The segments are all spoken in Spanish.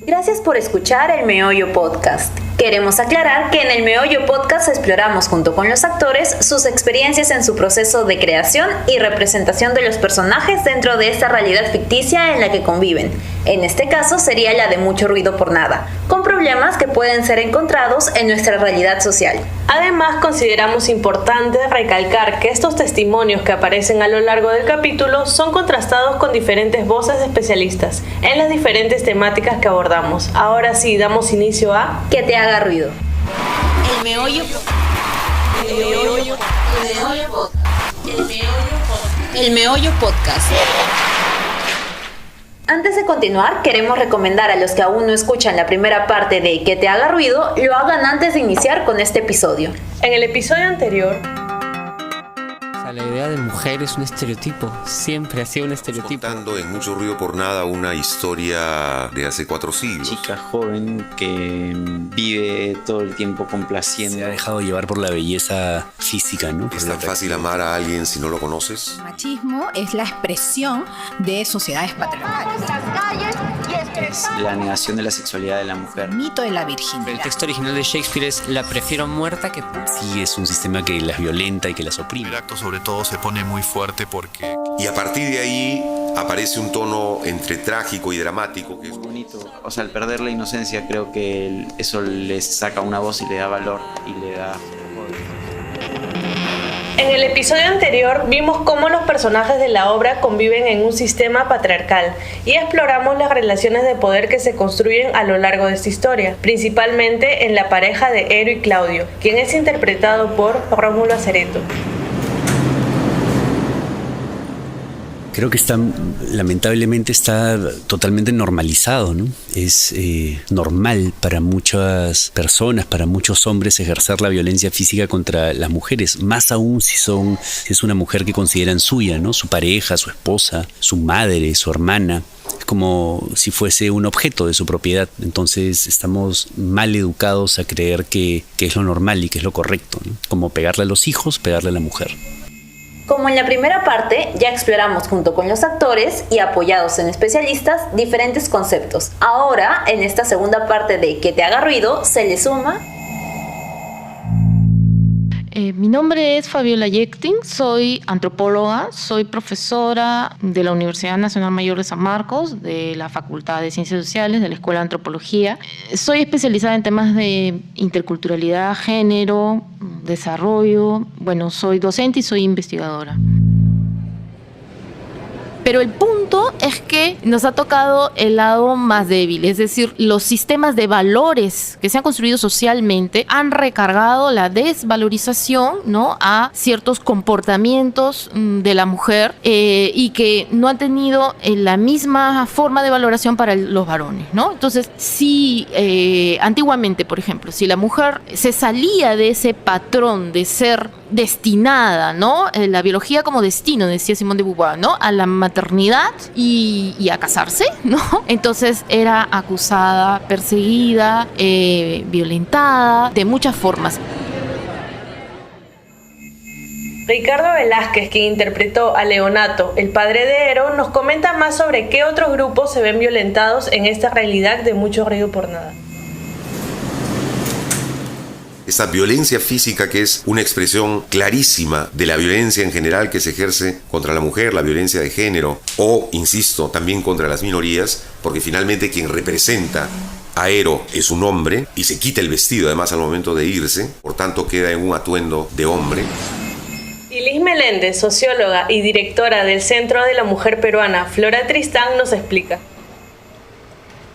Gracias por escuchar el Meollo Podcast. Queremos aclarar que en el Meollo Podcast exploramos junto con los actores sus experiencias en su proceso de creación y representación de los personajes dentro de esta realidad ficticia en la que conviven. En este caso sería la de mucho ruido por nada, con problemas que pueden ser encontrados en nuestra realidad social. Además, consideramos importante recalcar que estos testimonios que aparecen a lo largo del capítulo son contrastados con diferentes voces de especialistas en las diferentes temáticas que abordamos. Ahora sí, damos inicio a Que te haga ruido. El Meollo. El Meollo Podcast. Antes de continuar, queremos recomendar a los que aún no escuchan la primera parte de Que te haga ruido, lo hagan antes de iniciar con este episodio. En el episodio anterior, la idea de mujer es un estereotipo, siempre ha sido un estereotipo. Contando en Mucho Ruido por Nada una historia de hace 4 siglos. Chica joven que vive todo el tiempo complaciendo. Se ha dejado llevar por la belleza física, ¿no? ¿Es tan fácil amar a alguien si no lo conoces? El machismo es la expresión de sociedades patriarcales. Es la negación de la sexualidad de la mujer. El mito de la virginidad. El texto original de Shakespeare es la prefiero muerta que... Sí, es un sistema que las violenta y que las oprime. El acto sobre todo se pone muy fuerte porque... Y a partir de ahí aparece un tono entre trágico y dramático. Que es bonito. O sea, al perder la inocencia creo que eso le saca una voz y le da valor y le da... En el episodio anterior vimos cómo los personajes de la obra conviven en un sistema patriarcal y exploramos las relaciones de poder que se construyen a lo largo de esta historia, principalmente en la pareja de Ero y Claudio, quien es interpretado por Rómulo Acereto. Creo que lamentablemente está totalmente normalizado, ¿no? Es normal para muchas personas, para muchos hombres ejercer la violencia física contra las mujeres, más aún si es una mujer que consideran suya, ¿no? Su pareja, su esposa, su madre, su hermana. Es como si fuese un objeto de su propiedad. Entonces estamos mal educados a creer que es lo normal y que es lo correcto, ¿no? Como pegarle a los hijos, pegarle a la mujer. Como en la primera parte, ya exploramos junto con los actores y apoyados en especialistas diferentes conceptos. Ahora, en esta segunda parte de Que te haga ruido, se le suma... Mi nombre es Fabiola Yechting, soy antropóloga, soy profesora de la Universidad Nacional Mayor de San Marcos, de la Facultad de Ciencias Sociales, de la Escuela de Antropología. Soy especializada en temas de interculturalidad, género, desarrollo. Bueno, soy docente y soy investigadora. Pero el punto es que nos ha tocado el lado más débil, es decir, los sistemas de valores que se han construido socialmente han recargado la desvalorización, ¿no?, a ciertos comportamientos de la mujer y que no han tenido la misma forma de valoración para los varones, ¿no? Entonces, si antiguamente, por ejemplo, si la mujer se salía de ese patrón de ser destinada, ¿no? La biología como destino, decía Simone de Beauvoir, ¿no? A la maternidad y a casarse, ¿no? Entonces era acusada, perseguida, violentada, de muchas formas. Ricardo Velázquez, quien interpretó a Leonato, el padre de Ero, nos comenta más sobre qué otros grupos se ven violentados en esta realidad de Mucho Ruido por Nada. Esta violencia física, que es una expresión clarísima de la violencia en general que se ejerce contra la mujer, la violencia de género, o, insisto, también contra las minorías, porque finalmente quien representa a Ero es un hombre y se quita el vestido además al momento de irse, por tanto queda en un atuendo de hombre. Y Liz Meléndez, socióloga y directora del Centro de la Mujer Peruana, Flora Tristán, nos explica.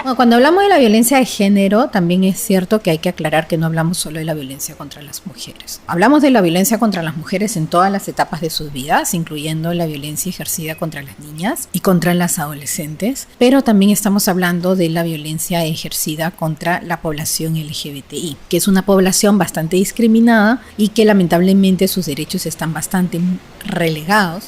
Bueno, cuando hablamos de la violencia de género, también es cierto que hay que aclarar que no hablamos solo de la violencia contra las mujeres. Hablamos de la violencia contra las mujeres en todas las etapas de sus vidas, incluyendo la violencia ejercida contra las niñas y contra las adolescentes, pero también estamos hablando de la violencia ejercida contra la población LGBTI, que es una población bastante discriminada y que lamentablemente sus derechos están bastante relegados.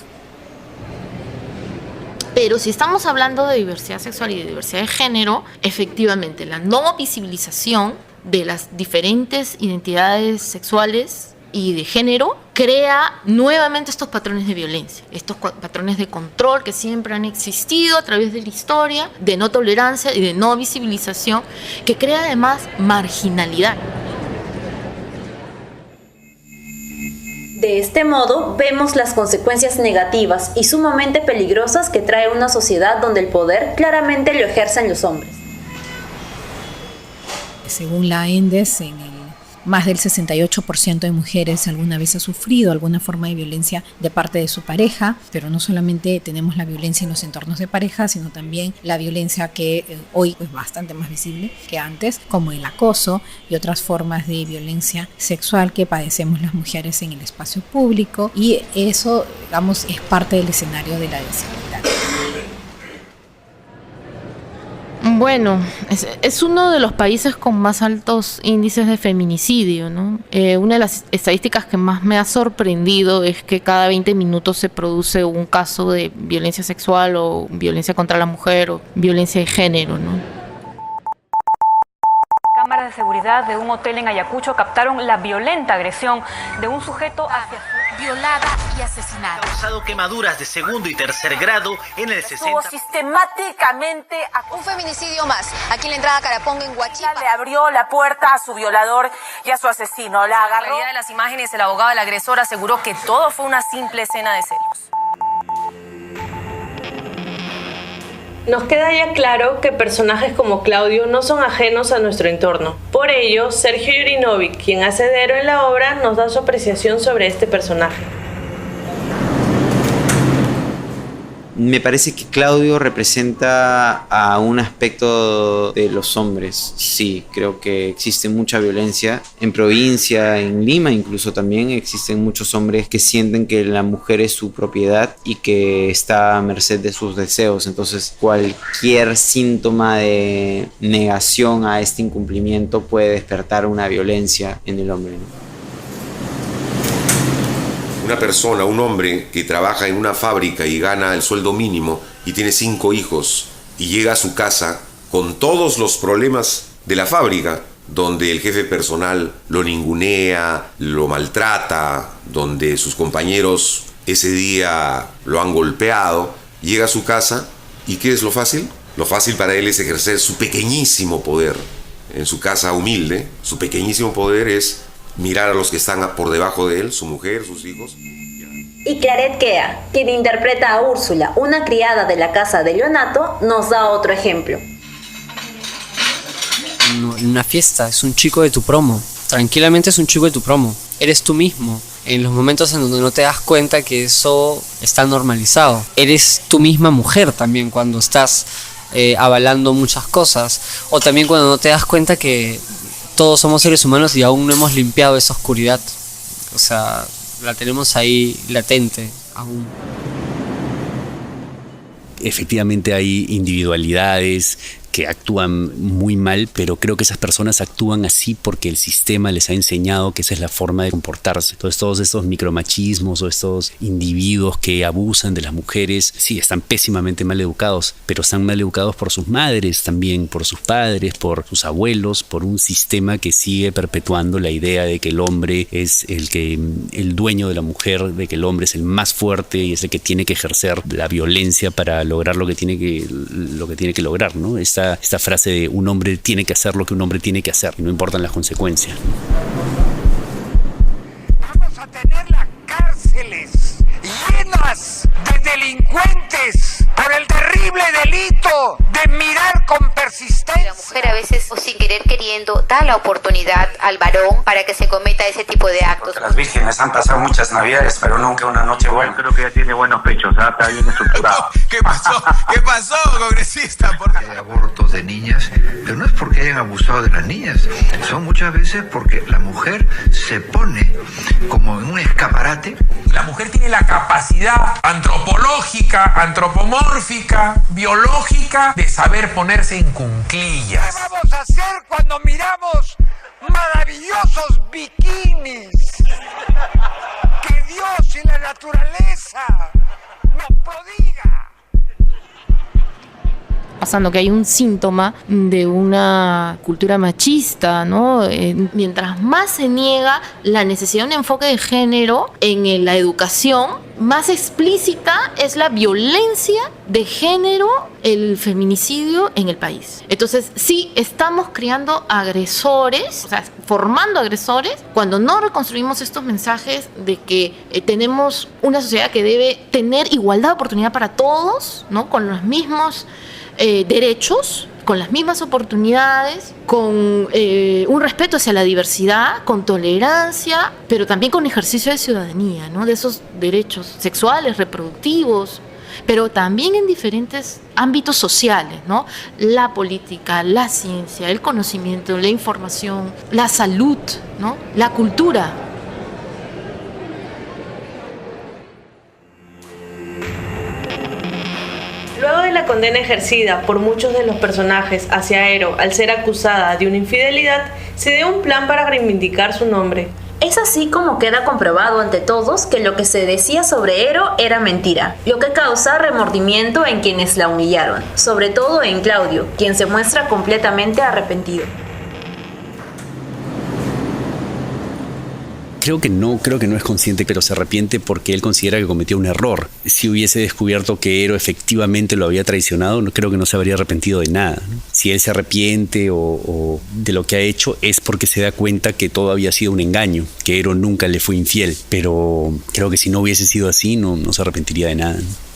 Pero si estamos hablando de diversidad sexual y de diversidad de género, efectivamente la no visibilización de las diferentes identidades sexuales y de género crea nuevamente estos patrones de violencia, estos patrones de control que siempre han existido a través de la historia, de no tolerancia y de no visibilización, que crea además marginalidad. De este modo, vemos las consecuencias negativas y sumamente peligrosas que trae una sociedad donde el poder claramente lo ejercen los hombres. Según la ENDES, más del 68% de mujeres alguna vez ha sufrido alguna forma de violencia de parte de su pareja, pero no solamente tenemos la violencia en los entornos de pareja, sino también la violencia que hoy es bastante más visible que antes, como el acoso y otras formas de violencia sexual que padecemos las mujeres en el espacio público, y eso, digamos, es parte del escenario de la desigualdad. Bueno, es uno de los países con más altos índices de feminicidio, ¿no? Una de las estadísticas que más me ha sorprendido es que cada 20 minutos se produce un caso de violencia sexual o violencia contra la mujer o violencia de género, ¿no? Cámaras de seguridad de un hotel en Ayacucho captaron la violenta agresión de un sujeto hacia su... Violada y asesinada. Ha causado quemaduras de segundo y tercer grado en el 60%. Estuvo sistemáticamente... Un feminicidio más. Aquí en la entrada a Caraponga, en Huachipa. Le abrió la puerta a su violador y a su asesino. La agarró. En la realidad de las imágenes, el abogado del agresor aseguró que todo fue una simple escena de celos. Nos queda ya claro que personajes como Claudio no son ajenos a nuestro entorno. Por ello, Sergio Yurinovic, quien hace de héroe en la obra, nos da su apreciación sobre este personaje. Me parece que Claudio representa a un aspecto de los hombres. Sí, creo que existe mucha violencia. En provincia, en Lima incluso también, existen muchos hombres que sienten que la mujer es su propiedad y que está a merced de sus deseos. Entonces, cualquier síntoma de negación a este incumplimiento puede despertar una violencia en el hombre, ¿no? Una persona, un hombre que trabaja en una fábrica y gana el sueldo mínimo y tiene 5 hijos y llega a su casa con todos los problemas de la fábrica, donde el jefe personal lo ningunea, lo maltrata, donde sus compañeros ese día lo han golpeado, llega a su casa y ¿qué es lo fácil? Lo fácil para él es ejercer su pequeñísimo poder. En su casa humilde, su pequeñísimo poder es mirar a los que están por debajo de él, su mujer, sus hijos. Y Claret Kea, quien interpreta a Úrsula, una criada de la casa de Leonato, nos da otro ejemplo. En una fiesta, es un chico de tu promo. Tranquilamente es un chico de tu promo. Eres tú mismo. En los momentos en donde no te das cuenta que eso está normalizado. Eres tu misma mujer también cuando estás avalando muchas cosas. O también cuando no te das cuenta que todos somos seres humanos y aún no hemos limpiado esa oscuridad. O sea, la tenemos ahí latente aún. Efectivamente hay individualidades que actúan muy mal, pero creo que esas personas actúan así porque el sistema les ha enseñado que esa es la forma de comportarse. Entonces todos estos micromachismos o estos individuos que abusan de las mujeres, sí, están pésimamente mal educados, pero están mal educados por sus madres también, por sus padres, por sus abuelos, por un sistema que sigue perpetuando la idea de que el hombre es el dueño de la mujer, de que el hombre es el más fuerte y es el que tiene que ejercer la violencia para lograr lo que tiene que lograr, ¿no? Esta frase de un hombre tiene que hacer lo que un hombre tiene que hacer y no importan las consecuencias. Vamos a tener las cárceles llenas de delincuentes por el terrible delito de mirar con persistencia. La mujer a veces, o sin querer queriendo, da la oportunidad al varón para que se cometa ese tipo de actos. Las vírgenes han pasado muchas navidades, pero nunca una noche buena. Creo que ya tiene buenos pechos, ¿ah? Está bien estructurado. ¿Qué pasó? ¿Qué pasó, congresista? Hay abortos de niñas, pero no es porque hayan abusado de las niñas, son muchas veces porque la mujer se pone como en un escaparate. La mujer tiene la capacidad antropológica, antropomórfica, biológica de saber ponerse en cuclillas. ¿Qué vamos a hacer cuando miramos maravillosos bikinis que Dios y la naturaleza nos prodiga? pasando, que hay un síntoma de una cultura machista, ¿no? Mientras más se niega la necesidad de un enfoque de género en la educación, más explícita es la violencia de género, el feminicidio en el país. Entonces, sí, estamos creando agresores, o sea, formando agresores, cuando no reconstruimos estos mensajes de que tenemos una sociedad que debe tener igualdad de oportunidad para todos, ¿no? Con los mismos derechos, con las mismas oportunidades, con un respeto hacia la diversidad, con tolerancia, pero también con ejercicio de ciudadanía, ¿no? De esos derechos sexuales, reproductivos, pero también en diferentes ámbitos sociales, ¿no? La política, la ciencia, el conocimiento, la información, la salud, ¿no? La cultura. Luego de la condena ejercida por muchos de los personajes hacia Ero al ser acusada de una infidelidad, se dio un plan para reivindicar su nombre. Es así como queda comprobado ante todos que lo que se decía sobre Ero era mentira, lo que causa remordimiento en quienes la humillaron, sobre todo en Claudio, quien se muestra completamente arrepentido. Creo que no es consciente, pero se arrepiente porque él considera que cometió un error. Si hubiese descubierto que Ero efectivamente lo había traicionado, creo que no se habría arrepentido de nada, ¿no? Si él se arrepiente o de lo que ha hecho, es porque se da cuenta que todo había sido un engaño, que Ero nunca le fue infiel. Pero creo que si no hubiese sido así, no se arrepentiría de nada, ¿no?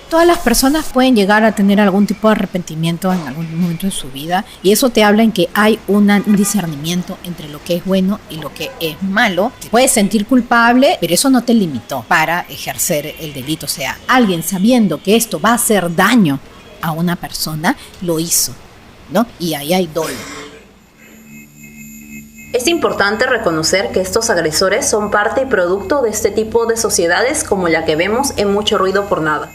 Todas las personas pueden llegar a tener algún tipo de arrepentimiento en algún momento de su vida, y eso te habla en que hay un discernimiento entre lo que es bueno y lo que es malo. Te puedes sentir culpable, pero eso no te limitó para ejercer el delito. O sea, alguien sabiendo que esto va a hacer daño a una persona, lo hizo, ¿no? Y ahí hay dolo. Es importante reconocer que estos agresores son parte y producto de este tipo de sociedades como la que vemos en Mucho Ruido por Nada.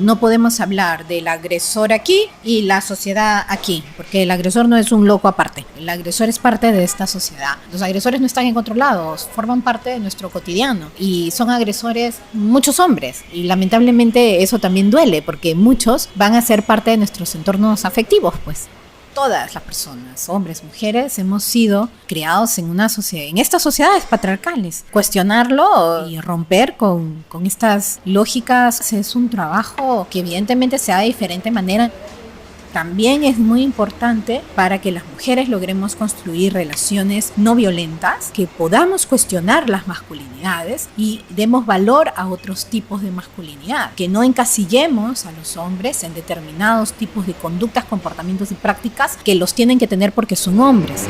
No podemos hablar del agresor aquí y la sociedad aquí, porque el agresor no es un loco aparte. El agresor es parte de esta sociedad. Los agresores no están incontrolados, forman parte de nuestro cotidiano y son agresores muchos hombres. Y lamentablemente eso también duele, porque muchos van a ser parte de nuestros entornos afectivos, pues. Todas las personas, hombres, mujeres, hemos sido criados en una sociedad, en estas sociedades patriarcales. Cuestionarlo y romper con estas lógicas es un trabajo que evidentemente se da de diferente manera. También es muy importante para que las mujeres logremos construir relaciones no violentas, que podamos cuestionar las masculinidades y demos valor a otros tipos de masculinidad, que no encasillemos a los hombres en determinados tipos de conductas, comportamientos y prácticas que los tienen que tener porque son hombres.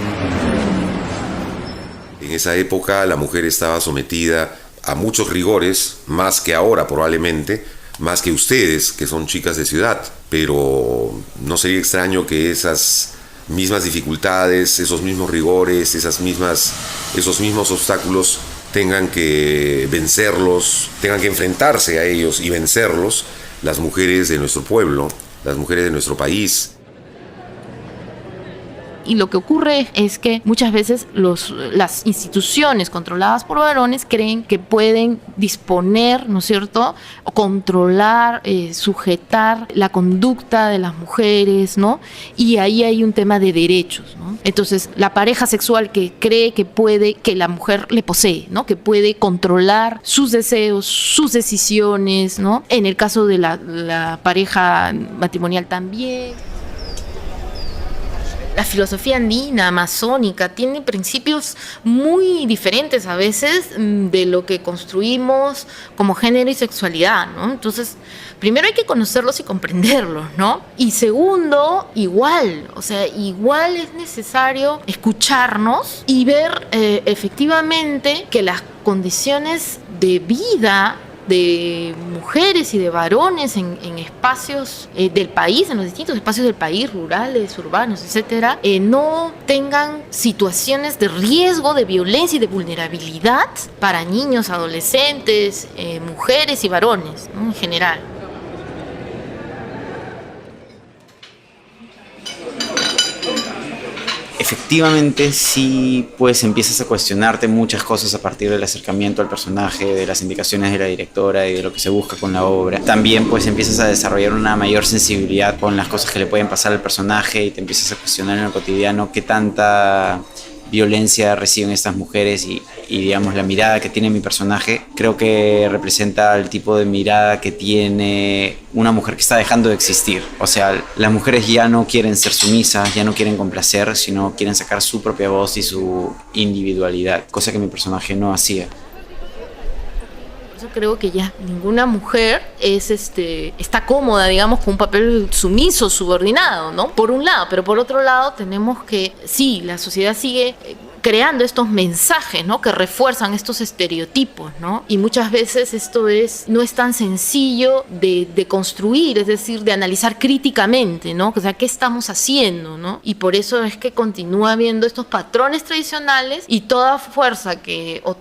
En esa época la mujer estaba sometida a muchos rigores, más que ahora probablemente, más que ustedes, que son chicas de ciudad, pero no sería extraño que esas mismas dificultades, esos mismos rigores, esos mismos obstáculos tengan que vencerlos, tengan que enfrentarse a ellos y vencerlos las mujeres de nuestro pueblo, las mujeres de nuestro país. Y lo que ocurre es que muchas veces las instituciones controladas por varones creen que pueden disponer, ¿no es cierto?, o controlar, sujetar la conducta de las mujeres, ¿no? Y ahí hay un tema de derechos, ¿no? Entonces, la pareja sexual que cree que la mujer le posee, ¿no?, que puede controlar sus deseos, sus decisiones, ¿no? En el caso de la pareja matrimonial también. La filosofía andina, amazónica, tiene principios muy diferentes a veces de lo que construimos como género y sexualidad, ¿no? Entonces, primero hay que conocerlos y comprenderlos, ¿no? Y segundo, igual es necesario escucharnos y ver efectivamente que las condiciones de vida de mujeres y de varones en espacios del país, en los distintos espacios del país, rurales, urbanos, etcétera, no tengan situaciones de riesgo, de violencia y de vulnerabilidad para niños, adolescentes, mujeres y varones, ¿no?, en general. efectivamente sí pues empiezas a cuestionarte muchas cosas a partir del acercamiento al personaje, de las indicaciones de la directora y de lo que se busca con la obra. También pues empiezas a desarrollar una mayor sensibilidad con las cosas que le pueden pasar al personaje y te empiezas a cuestionar en lo cotidiano qué tanta violencia reciben estas mujeres y digamos la mirada que tiene mi personaje creo que representa el tipo de mirada que tiene una mujer que está dejando de existir. O sea, las mujeres ya no quieren ser sumisas, ya no quieren complacer, sino quieren sacar su propia voz y su individualidad, cosa que mi personaje no hacía. Por eso creo que ya ninguna mujer está cómoda, digamos, con un papel sumiso, subordinado, ¿no? Por un lado, pero por otro lado tenemos que, sí, la sociedad sigue creando estos mensajes, ¿no? Que refuerzan estos estereotipos, ¿no? Y muchas veces esto no es tan sencillo de construir, es decir, de analizar críticamente, ¿no? O sea, ¿qué estamos haciendo, no? Y por eso es que continúa habiendo estos patrones tradicionales y toda fuerza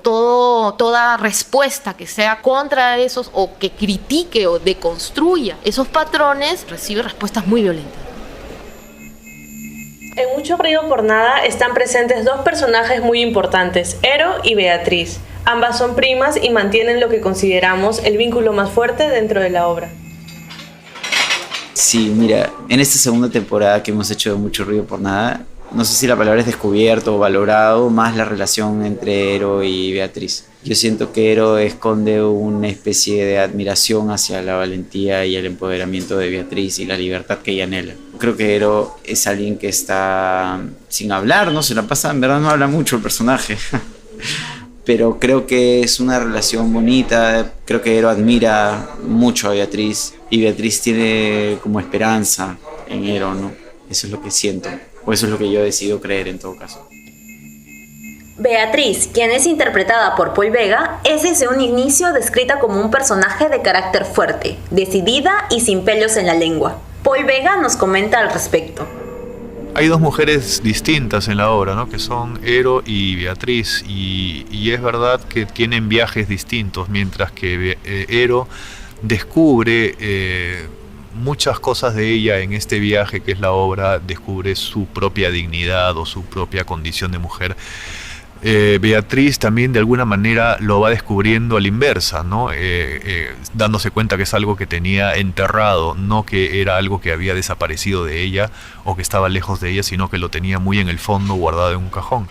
toda respuesta que sea contra esos o que critique o deconstruya esos patrones recibe respuestas muy violentas. En Mucho Ruido por Nada están presentes dos personajes muy importantes, Ero y Beatriz. Ambas son primas y mantienen lo que consideramos el vínculo más fuerte dentro de la obra. Sí, mira, en esta segunda temporada que hemos hecho de Mucho Ruido por Nada, no sé si la palabra es descubierto o valorado más la relación entre Ero y Beatriz. Yo siento que Ero esconde una especie de admiración hacia la valentía y el empoderamiento de Beatriz y la libertad que ella anhela. Creo que Ero es alguien que está sin hablar, no se la pasa, en verdad no habla mucho el personaje. Pero creo que es una relación bonita, creo que Ero admira mucho a Beatriz y Beatriz tiene como esperanza en Ero, ¿no? Eso es lo que siento, o eso es lo que yo decido creer en todo caso. Beatriz, quien es interpretada por Paul Vega, es desde un inicio descrita como un personaje de carácter fuerte, decidida y sin pelos en la lengua. Paul Vega nos comenta al respecto. Hay dos mujeres distintas en la obra, ¿no? Que son Ero y Beatriz, y es verdad que tienen viajes distintos, mientras que Ero descubre muchas cosas de ella en este viaje que es la obra, descubre su propia dignidad o su propia condición de mujer. Beatriz también de alguna manera lo va descubriendo a la inversa, ¿no? Dándose cuenta que es algo que tenía enterrado, no que era algo que había desaparecido de ella o que estaba lejos de ella, sino que lo tenía muy en el fondo, guardado en un cajón.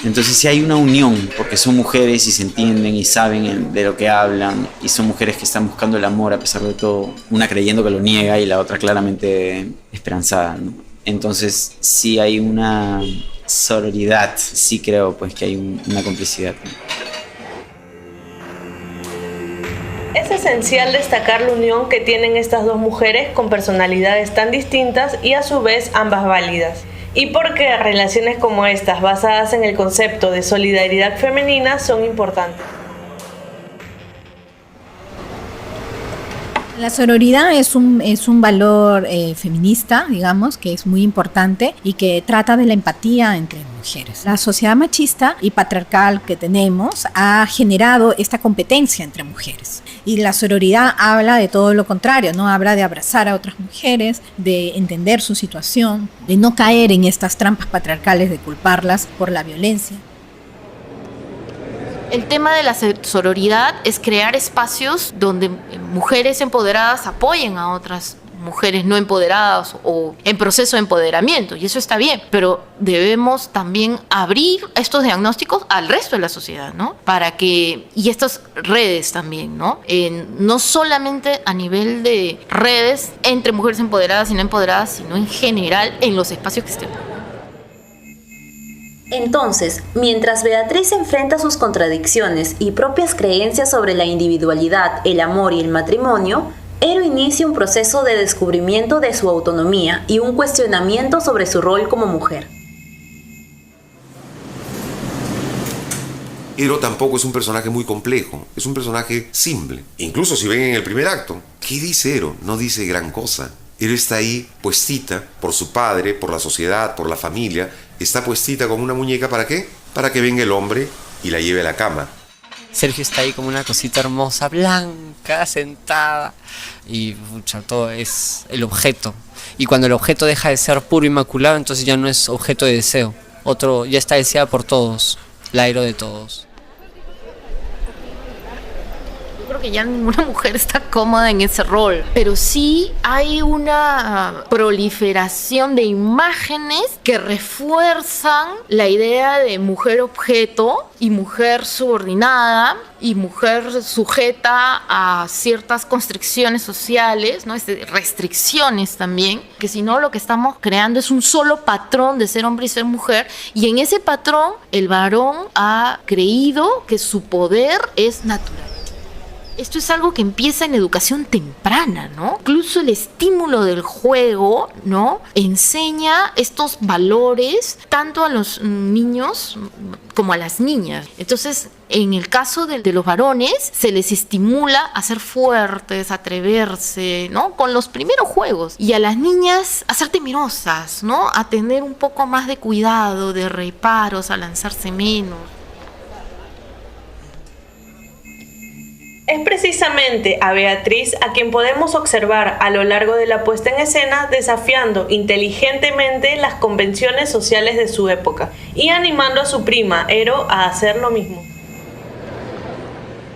Entonces sí hay una unión, porque son mujeres y se entienden y saben de lo que hablan, y son mujeres que están buscando el amor a pesar de todo, una creyendo que lo niega y la otra claramente esperanzada, ¿no? Entonces sí hay una sororidad, sí creo pues que hay una complicidad. Es esencial destacar la unión que tienen estas dos mujeres con personalidades tan distintas y a su vez ambas válidas. Y porque relaciones como estas, basadas en el concepto de solidaridad femenina, son importantes. La sororidad es un valor feminista, digamos, que es muy importante y que trata de la empatía entre mujeres. La sociedad machista y patriarcal que tenemos ha generado esta competencia entre mujeres. Y la sororidad habla de todo lo contrario, ¿no? Habla de abrazar a otras mujeres, de entender su situación, de no caer en estas trampas patriarcales de culparlas por la violencia. El tema de la sororidad es crear espacios donde mujeres empoderadas apoyen a otras mujeres no empoderadas o en proceso de empoderamiento, y eso está bien, pero debemos también abrir estos diagnósticos al resto de la sociedad, ¿no? Y estas redes también, ¿no? No solamente a nivel de redes entre mujeres empoderadas y no empoderadas, sino en general en los espacios que estemos. Entonces, mientras Beatriz enfrenta sus contradicciones y propias creencias sobre la individualidad, el amor y el matrimonio, Ero inicia un proceso de descubrimiento de su autonomía y un cuestionamiento sobre su rol como mujer. Ero tampoco es un personaje muy complejo, es un personaje simple. Incluso si ven en el primer acto, ¿qué dice Ero? No dice gran cosa. Ero está ahí puestita por su padre, por la sociedad, por la familia. Está puestita como una muñeca, ¿para qué? Para que venga el hombre y la lleve a la cama. Sergio está ahí como una cosita hermosa, blanca, sentada, y pucha, todo es el objeto. Y cuando el objeto deja de ser puro, inmaculado, entonces ya no es objeto de deseo. Otro ya está deseado por todos, la héroe de todos. Creo que ya ninguna mujer está cómoda en ese rol, pero sí hay una proliferación de imágenes que refuerzan la idea de mujer objeto y mujer subordinada y mujer sujeta a ciertas constricciones sociales, ¿no? Restricciones también, que si no lo que estamos creando es un solo patrón de ser hombre y ser mujer, y en ese patrón el varón ha creído que su poder es natural. Esto es algo que empieza en educación temprana, ¿no? Incluso el estímulo del juego, ¿no? Enseña estos valores tanto a los niños como a las niñas. Entonces, en el caso de los varones, se les estimula a ser fuertes, a atreverse, ¿no? Con los primeros juegos. Y a las niñas a ser temerosas, ¿no? A tener un poco más de cuidado, de reparos, a lanzarse menos. Es precisamente a Beatriz a quien podemos observar a lo largo de la puesta en escena desafiando inteligentemente las convenciones sociales de su época y animando a su prima, Ero, a hacer lo mismo.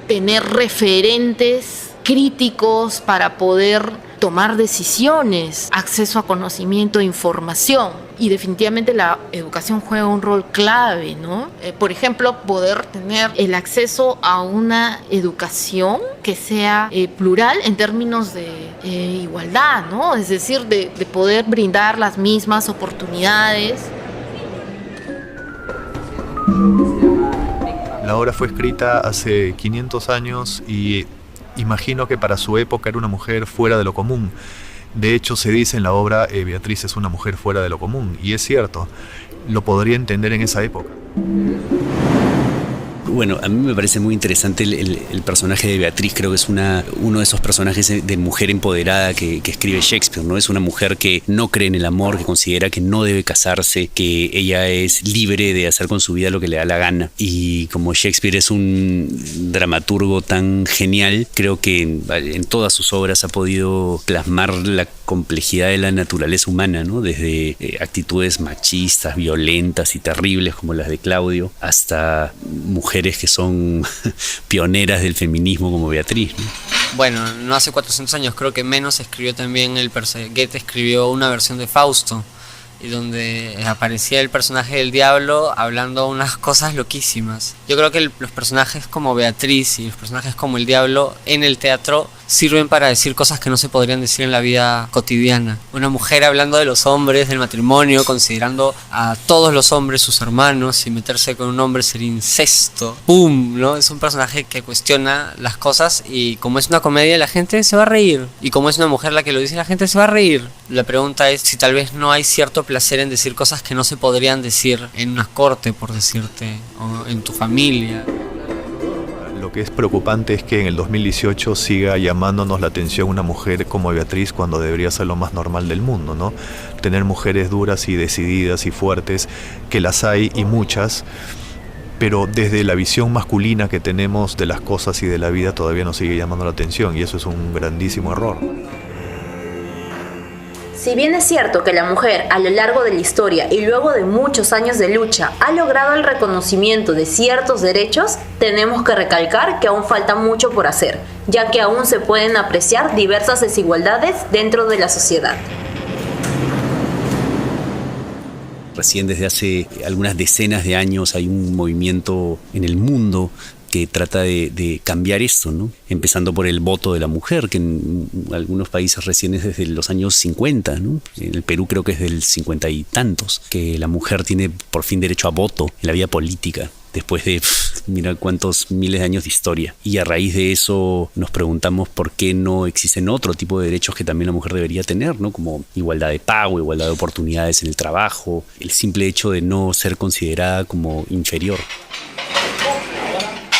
Tener referentes críticos para poder tomar decisiones, acceso a conocimiento e información. Y definitivamente la educación juega un rol clave, ¿no? Por ejemplo, poder tener el acceso a una educación que sea plural en términos de igualdad, ¿no? Es decir, de poder brindar las mismas oportunidades. La obra fue escrita hace 500 años y imagino que para su época era una mujer fuera de lo común. De hecho, se dice en la obra, Beatriz es una mujer fuera de lo común, y es cierto, lo podría entender en esa época. Bueno, a mí me parece muy interesante el personaje de Beatriz. Creo que es uno de esos personajes de mujer empoderada que escribe Shakespeare, ¿no? Es una mujer que no cree en el amor, que considera que no debe casarse, que ella es libre de hacer con su vida lo que le da la gana. Y como Shakespeare es un dramaturgo tan genial, creo que en todas sus obras ha podido plasmar la complejidad de la naturaleza humana, ¿no? Desde actitudes machistas, violentas y terribles como las de Claudio, hasta mujeres que son pioneras del feminismo como Beatriz, ¿no? Bueno, no hace 400 años, creo que menos, escribió también Goethe escribió una versión de Fausto, y donde aparecía el personaje del diablo hablando unas cosas loquísimas. Yo creo que los personajes como Beatriz y los personajes como el diablo en el teatro sirven para decir cosas que no se podrían decir en la vida cotidiana. Una mujer hablando de los hombres, del matrimonio, considerando a todos los hombres sus hermanos, y meterse con un hombre sería incesto. ¡Pum! ¿No? Es un personaje que cuestiona las cosas, y como es una comedia la gente se va a reír, y como es una mujer la que lo dice la gente se va a reír. La pregunta es si tal vez no hay cierto placer en decir cosas que no se podrían decir en una corte, por decirte, o en tu familia. Lo que es preocupante es que en el 2018 siga llamándonos la atención una mujer como Beatriz cuando debería ser lo más normal del mundo, ¿no? Tener mujeres duras y decididas y fuertes, que las hay y muchas, pero desde la visión masculina que tenemos de las cosas y de la vida todavía nos sigue llamando la atención, y eso es un grandísimo error. Si bien es cierto que la mujer a lo largo de la historia y luego de muchos años de lucha ha logrado el reconocimiento de ciertos derechos, tenemos que recalcar que aún falta mucho por hacer, ya que aún se pueden apreciar diversas desigualdades dentro de la sociedad. Recién desde hace algunas decenas de años hay un movimiento en el mundo que trata de cambiar esto, ¿no? Empezando por el voto de la mujer, que en algunos países recién es desde los años 50, ¿no? En el Perú creo que es del 50 y tantos, que la mujer tiene por fin derecho a voto en la vida política, después de mira cuántos miles de años de historia. Y a raíz de eso nos preguntamos por qué no existen otro tipo de derechos que también la mujer debería tener, ¿no? Como igualdad de pago, igualdad de oportunidades en el trabajo, el simple hecho de no ser considerada como inferior.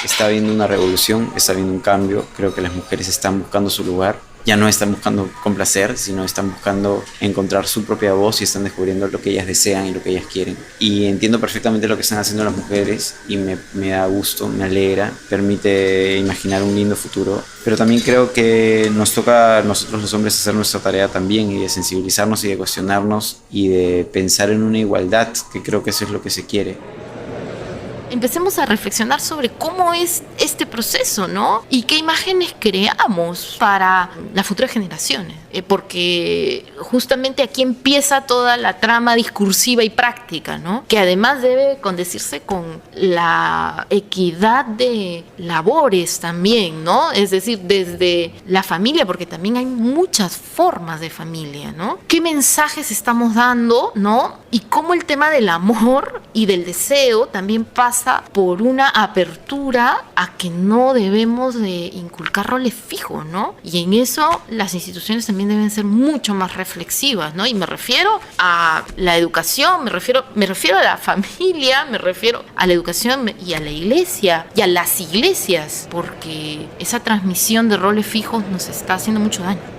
Está habiendo una revolución, está habiendo un cambio. Creo que las mujeres están buscando su lugar ya no están buscando complacer, sino están buscando encontrar su propia voz y están descubriendo lo que ellas desean y lo que ellas quieren. Y entiendo perfectamente lo que están haciendo las mujeres y me da gusto, me alegra, permite imaginar un lindo futuro. Pero también creo que nos toca a nosotros los hombres hacer nuestra tarea también y de sensibilizarnos y de cuestionarnos y de pensar en una igualdad, que creo que eso es lo que se quiere. Empecemos a reflexionar sobre cómo es este proceso, ¿no? Y qué imágenes creamos para las futuras generaciones. Porque justamente aquí empieza toda la trama discursiva y práctica, ¿no? Que además debe condecirse con la equidad de labores también, ¿no? Es decir, desde la familia, porque también hay muchas formas de familia, ¿no? ¿Qué mensajes estamos dando, ¿no? Y cómo el tema del amor y del deseo también pasa por una apertura a que no debemos de inculcar roles fijos, ¿no? Y en eso las instituciones también deben ser mucho más reflexivas, ¿no? Y me refiero a la educación, me refiero a la familia, me refiero a la educación y a la iglesia y a las iglesias, porque esa transmisión de roles fijos nos está haciendo mucho daño.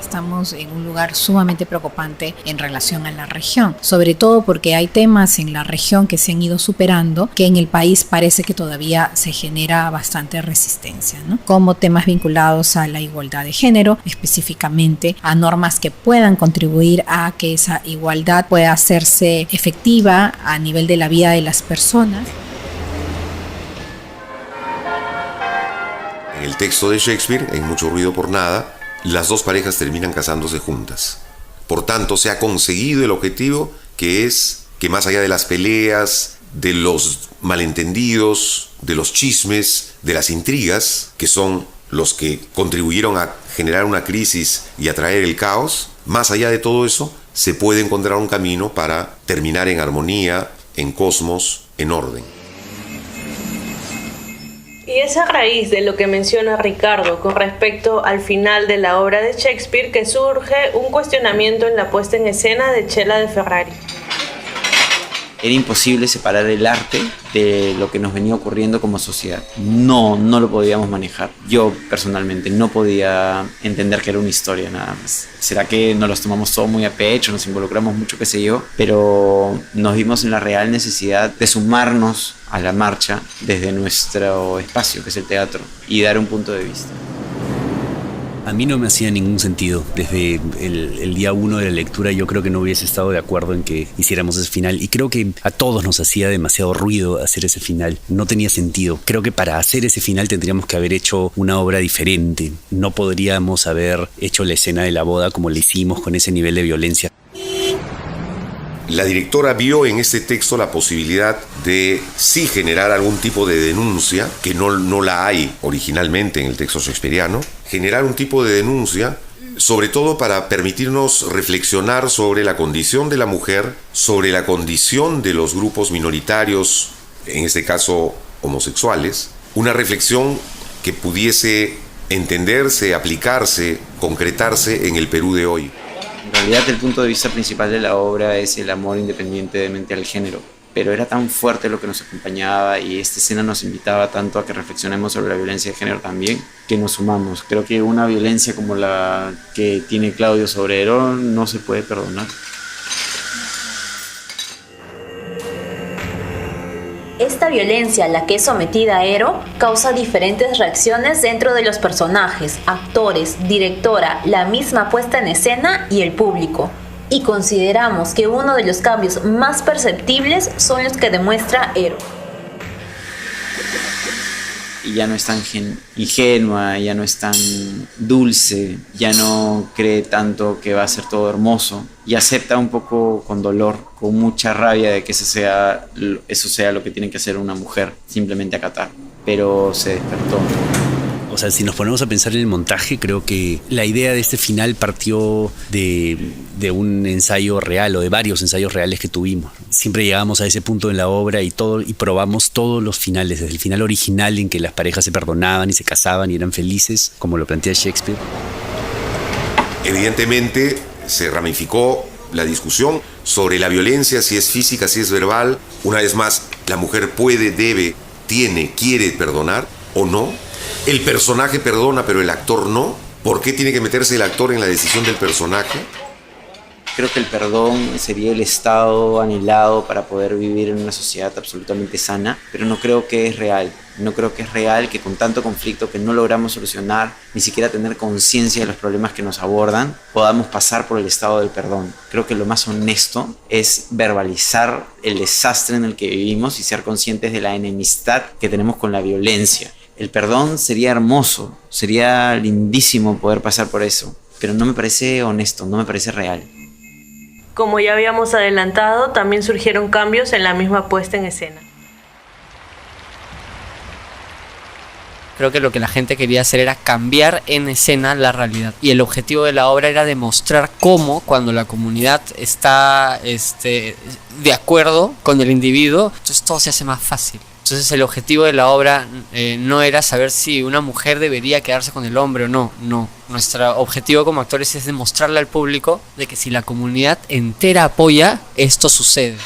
Estamos en un lugar sumamente preocupante en relación a la región, sobre todo porque hay temas en la región que se han ido superando, que en el país parece que todavía se genera bastante resistencia, ¿no? Como temas vinculados a la igualdad de género, específicamente a normas que puedan contribuir a que esa igualdad pueda hacerse efectiva a nivel de la vida de las personas. En el texto de Shakespeare, en Mucho ruido por nada, las dos parejas terminan casándose juntas. Por tanto, se ha conseguido el objetivo, que es que más allá de las peleas, de los malentendidos, de los chismes, de las intrigas, que son los que contribuyeron a generar una crisis y a traer el caos, más allá de todo eso, se puede encontrar un camino para terminar en armonía, en cosmos, en orden. Y es a raíz de lo que menciona Ricardo con respecto al final de la obra de Shakespeare que surge un cuestionamiento en la puesta en escena de Chela de Ferrari. Era imposible separar el arte de lo que nos venía ocurriendo como sociedad. No lo podíamos manejar. Yo personalmente no podía entender que era una historia nada más. ¿Será que nos los tomamos todo muy a pecho, nos involucramos mucho, qué sé yo? Pero nos vimos en la real necesidad de sumarnos a la marcha desde nuestro espacio, que es el teatro, y dar un punto de vista. A mí no me hacía ningún sentido. Desde el día 1 de la lectura yo creo que no hubiese estado de acuerdo en que hiciéramos ese final, y creo que a todos nos hacía demasiado ruido hacer ese final. No tenía sentido. Creo que para hacer ese final tendríamos que haber hecho una obra diferente. No podríamos haber hecho la escena de la boda como la hicimos, con ese nivel de violencia. La directora vio en este texto la posibilidad de sí generar algún tipo de denuncia, que no la hay originalmente en el texto shakespeariano, generar un tipo de denuncia, sobre todo para permitirnos reflexionar sobre la condición de la mujer, sobre la condición de los grupos minoritarios, en este caso homosexuales, una reflexión que pudiese entenderse, aplicarse, concretarse en el Perú de hoy. En realidad el punto de vista principal de la obra es el amor independientemente del género, pero era tan fuerte lo que nos acompañaba y esta escena nos invitaba tanto a que reflexionemos sobre la violencia de género también, que nos sumamos. Creo que una violencia como la que tiene Claudio sobre Herón no se puede perdonar. Esta violencia a la que es sometida Ero causa diferentes reacciones dentro de los personajes, actores, directora, la misma puesta en escena y el público. Y consideramos que uno de los cambios más perceptibles son los que demuestra Ero. Y ya no es tan ingenua, ya no es tan dulce, ya no cree tanto que va a ser todo hermoso y acepta un poco con dolor, con mucha rabia de que eso sea lo que tiene que hacer una mujer, simplemente acatar, pero se despertó. O sea, si nos ponemos a pensar en el montaje, creo que la idea de este final partió de un ensayo real o de varios ensayos reales que tuvimos. Siempre llegábamos a ese punto en la obra y probamos todos los finales, desde el final original en que las parejas se perdonaban y se casaban y eran felices, como lo plantea Shakespeare. Evidentemente se ramificó la discusión sobre la violencia, si es física, si es verbal. Una vez más, la mujer puede, debe, tiene, quiere perdonar o no. El personaje perdona, pero el actor no. ¿Por qué tiene que meterse el actor en la decisión del personaje? Creo que el perdón sería el estado anhelado para poder vivir en una sociedad absolutamente sana, pero no creo que es real. No creo que es real que con tanto conflicto que no logramos solucionar, ni siquiera tener conciencia de los problemas que nos abordan, podamos pasar por el estado del perdón. Creo que lo más honesto es verbalizar el desastre en el que vivimos y ser conscientes de la enemistad que tenemos con la violencia. El perdón sería hermoso, sería lindísimo poder pasar por eso, pero no me parece honesto, no me parece real. Como ya habíamos adelantado, también surgieron cambios en la misma puesta en escena. Creo que lo que la gente quería hacer era cambiar en escena la realidad. Y el objetivo de la obra era demostrar cómo, cuando la comunidad está de acuerdo con el individuo, entonces todo se hace más fácil. Entonces el objetivo de la obra no era saber si una mujer debería quedarse con el hombre o no. No. Nuestro objetivo como actores es demostrarle al público de que si la comunidad entera apoya, esto sucede.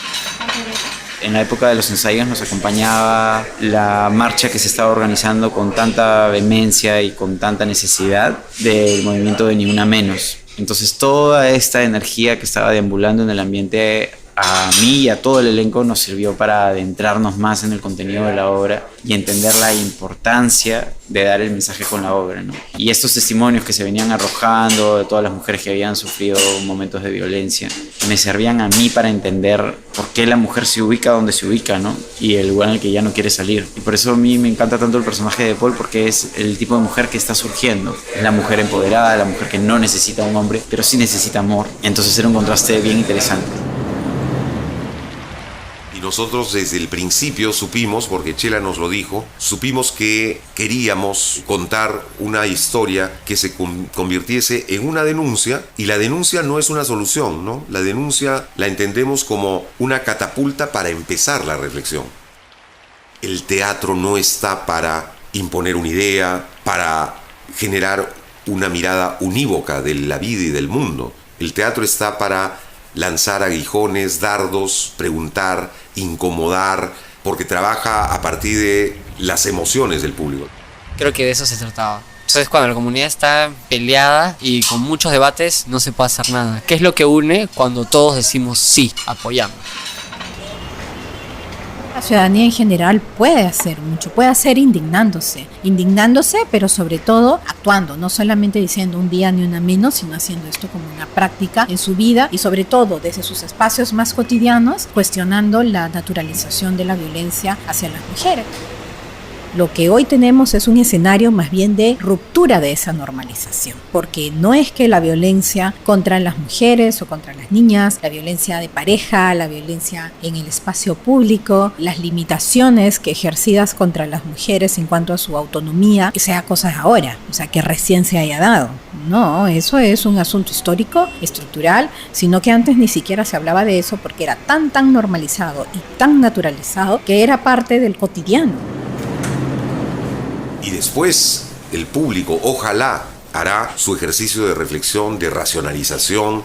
En la época de los ensayos nos acompañaba la marcha que se estaba organizando con tanta vehemencia y con tanta necesidad del movimiento de Ni Una Menos. Entonces toda esta energía que estaba deambulando en el ambiente, a mí y a todo el elenco nos sirvió para adentrarnos más en el contenido de la obra y entender la importancia de dar el mensaje con la obra, ¿no? Y estos testimonios que se venían arrojando de todas las mujeres que habían sufrido momentos de violencia me servían a mí para entender por qué la mujer se ubica donde se ubica, ¿no? Y el lugar en el que ya no quiere salir. Y por eso a mí me encanta tanto el personaje de Paul, porque es el tipo de mujer que está surgiendo. Es la mujer empoderada, la mujer que no necesita un hombre, pero sí necesita amor. Entonces era un contraste bien interesante. Nosotros desde el principio supimos, porque Chela nos lo dijo, supimos que queríamos contar una historia que se convirtiese en una denuncia, y la denuncia no es una solución, ¿no? La denuncia la entendemos como una catapulta para empezar la reflexión. El teatro no está para imponer una idea, para generar una mirada unívoca de la vida y del mundo. El teatro está para lanzar aguijones, dardos, preguntar, incomodar, porque trabaja a partir de las emociones del público. Creo que de eso se trataba. Entonces, cuando la comunidad está peleada y con muchos debates, no se puede hacer nada. ¿Qué es lo que une cuando todos decimos sí, apoyamos? La ciudadanía en general puede hacer mucho, puede hacer indignándose, pero sobre todo actuando, no solamente diciendo un día ni una menos, sino haciendo esto como una práctica en su vida y sobre todo desde sus espacios más cotidianos, cuestionando la naturalización de la violencia hacia las mujeres. Lo que hoy tenemos es un escenario más bien de ruptura de esa normalización, porque no es que la violencia contra las mujeres o contra las niñas, la violencia de pareja, la violencia en el espacio público, las limitaciones que ejercidas contra las mujeres en cuanto a su autonomía, que sea cosa de ahora, o sea, que recién se haya dado. No, eso es un asunto histórico, estructural, sino que antes ni siquiera se hablaba de eso porque era tan normalizado y tan naturalizado que era parte del cotidiano. Y después el público, ojalá, hará su ejercicio de reflexión, de racionalización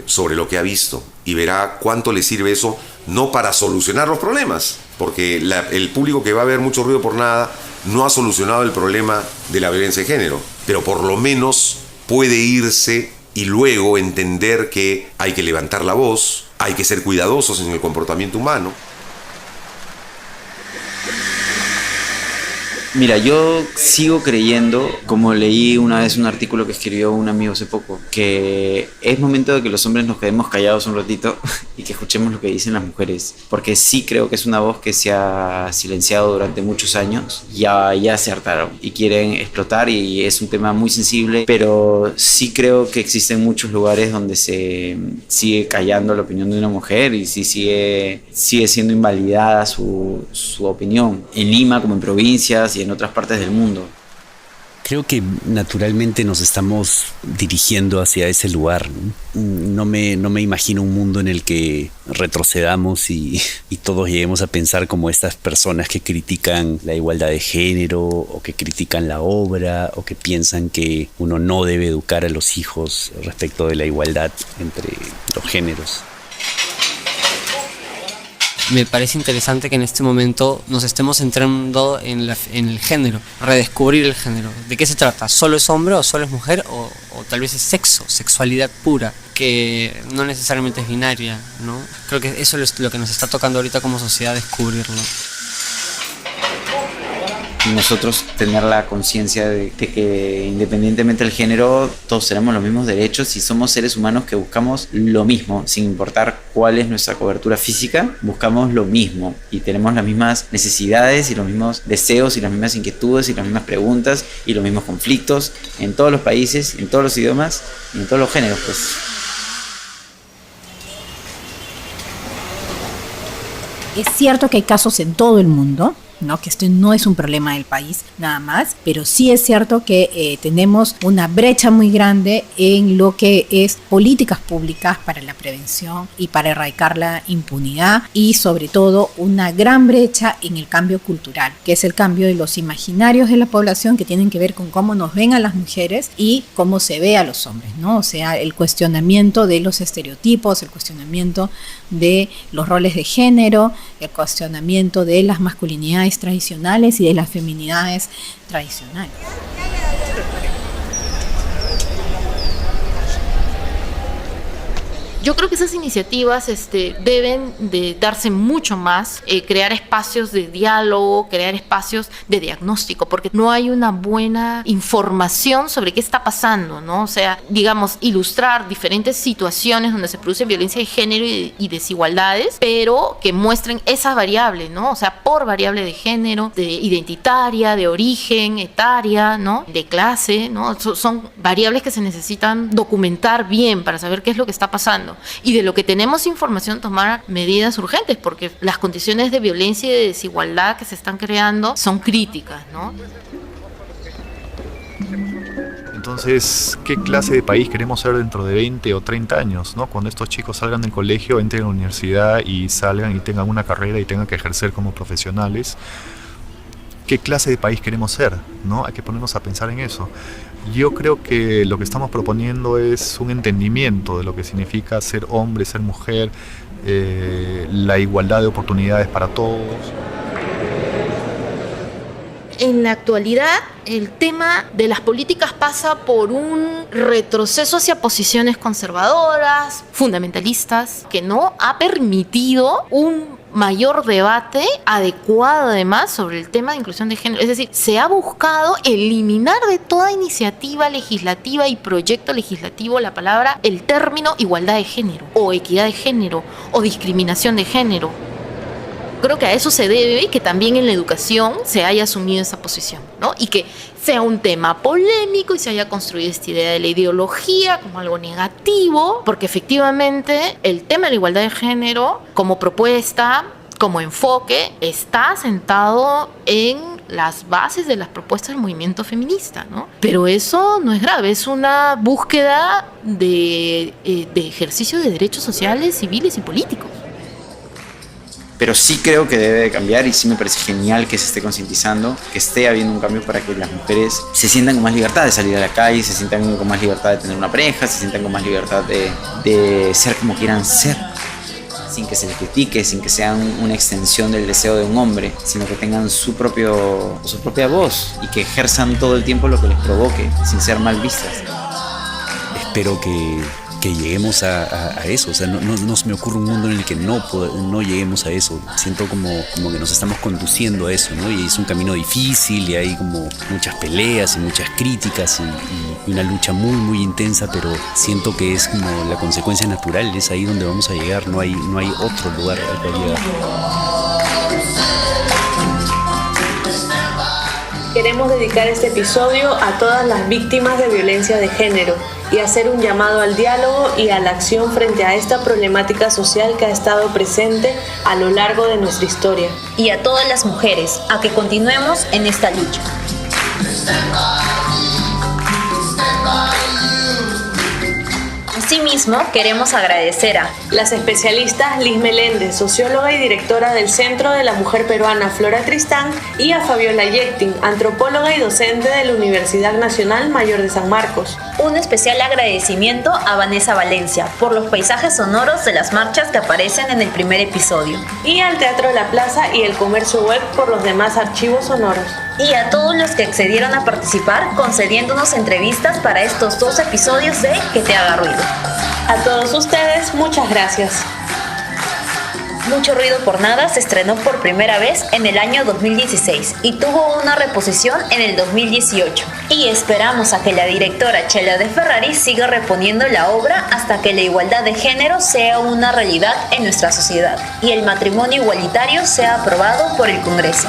sobre lo que ha visto y verá cuánto le sirve eso, no para solucionar los problemas, porque el público que va a ver mucho ruido por nada no ha solucionado el problema de la violencia de género, pero por lo menos puede irse y luego entender que hay que levantar la voz, hay que ser cuidadosos en el comportamiento humano. Mira, yo sigo creyendo, como leí una vez un artículo que escribió un amigo hace poco, que es momento de que los hombres nos quedemos callados un ratito y que escuchemos lo que dicen las mujeres, porque sí creo que es una voz que se ha silenciado durante muchos años, ya se hartaron y quieren explotar, y es un tema muy sensible, pero sí creo que existen muchos lugares donde se sigue callando la opinión de una mujer y sí sigue siendo invalidada su opinión, en Lima como en provincias y en otras partes del mundo. Creo que naturalmente nos estamos dirigiendo hacia ese lugar, ¿no? No me imagino un mundo en el que retrocedamos y todos lleguemos a pensar como estas personas que critican la igualdad de género o que critican la obra o que piensan que uno no debe educar a los hijos respecto de la igualdad entre los géneros. me parece interesante que en este momento nos estemos centrando en el género, redescubrir el género. ¿De qué se trata? ¿Solo es hombre o solo es mujer? O tal vez es sexo, sexualidad pura, que no necesariamente es binaria, ¿no? Creo que eso es lo que nos está tocando ahorita como sociedad, descubrirlo. Y nosotros tener la conciencia de que independientemente del género, todos tenemos los mismos derechos y somos seres humanos que buscamos lo mismo, sin importar cuál es nuestra cobertura física, buscamos lo mismo y tenemos las mismas necesidades y los mismos deseos y las mismas inquietudes y las mismas preguntas y los mismos conflictos en todos los países, en todos los idiomas y en todos los géneros, pues. Es cierto que hay casos en todo el mundo, ¿no? Que esto no es un problema del país nada más, pero sí es cierto que tenemos una brecha muy grande en lo que es políticas públicas para la prevención y para erradicar la impunidad, y sobre todo una gran brecha en el cambio cultural, que es el cambio de los imaginarios de la población que tienen que ver con cómo nos ven a las mujeres y cómo se ve a los hombres, ¿no? O sea, el cuestionamiento de los estereotipos, el cuestionamiento de los roles de género, el cuestionamiento de las masculinidades tradicionales y de las feminidades tradicionales. Yo creo que esas iniciativas deben de darse mucho más, crear espacios de diálogo, crear espacios de diagnóstico, porque no hay una buena información sobre qué está pasando, ¿no? O sea, digamos, ilustrar diferentes situaciones donde se produce violencia de género y desigualdades, pero que muestren esas variables, ¿no? O sea, por variable de género, de identitaria, de origen, etaria, ¿no? De clase, ¿no? Son variables que se necesitan documentar bien para saber qué es lo que está pasando. Y de lo que tenemos información, tomar medidas urgentes, porque las condiciones de violencia y de desigualdad que se están creando son críticas, ¿no? Entonces, ¿qué clase de país queremos ser dentro de 20 o 30 años, ¿no? Cuando estos chicos salgan del colegio, entren a la universidad y salgan y tengan una carrera y tengan que ejercer como profesionales. ¿Qué clase de país queremos ser, ¿no? Hay que ponernos a pensar en eso. Yo creo que lo que estamos proponiendo es un entendimiento de lo que significa ser hombre, ser mujer, la igualdad de oportunidades para todos. En la actualidad, el tema de las políticas pasa por un retroceso hacia posiciones conservadoras, fundamentalistas, que no ha permitido un mayor debate adecuado además sobre el tema de inclusión de género. Es decir, se ha buscado eliminar de toda iniciativa legislativa y proyecto legislativo el término igualdad de género, o equidad de género, o discriminación de género. Creo que a eso se debe que también en la educación se haya asumido esa posición, ¿no? Y que sea un tema polémico y se haya construido esta idea de la ideología como algo negativo, porque efectivamente el tema de la igualdad de género como propuesta, como enfoque, está sentado en las bases de las propuestas del movimiento feminista, ¿no? Pero eso no es grave, es una búsqueda de ejercicio de derechos sociales, civiles y políticos. Pero sí creo que debe de cambiar y sí me parece genial que se esté concientizando, que esté habiendo un cambio para que las mujeres se sientan con más libertad de salir a la calle, se sientan con más libertad de tener una pareja, se sientan con más libertad de ser como quieran ser, sin que se les critique, sin que sean una extensión del deseo de un hombre, sino que tengan su propia voz y que ejerzan todo el tiempo lo que les provoque, sin ser mal vistas. Espero que lleguemos a eso, o sea, no se me ocurre un mundo en el que no lleguemos a eso. Siento como que nos estamos conduciendo a eso, ¿no? Y es un camino difícil y hay como muchas peleas y muchas críticas y una lucha muy muy intensa, pero siento que es como la consecuencia natural, es ahí donde vamos a llegar, no hay otro lugar al cual llegar. Queremos dedicar este episodio a todas las víctimas de violencia de género y hacer un llamado al diálogo y a la acción frente a esta problemática social que ha estado presente a lo largo de nuestra historia. Y a todas las mujeres, a que continuemos en esta lucha. Asimismo, queremos agradecer a las especialistas Liz Meléndez, socióloga y directora del Centro de la Mujer Peruana Flora Tristán, y a Fabiola Yectin, antropóloga y docente de la Universidad Nacional Mayor de San Marcos. Un especial agradecimiento a Vanessa Valencia por los paisajes sonoros de las marchas que aparecen en el primer episodio. Y al Teatro La Plaza y el Comercio Web por los demás archivos sonoros. Y a todos los que accedieron a participar concediéndonos entrevistas para estos 2 episodios de Que te haga ruido. A todos ustedes, muchas gracias. Mucho ruido por nada se estrenó por primera vez en el año 2016 y tuvo una reposición en el 2018. Y esperamos a que la directora Chela de Ferrari siga reponiendo la obra hasta que la igualdad de género sea una realidad en nuestra sociedad y el matrimonio igualitario sea aprobado por el Congreso.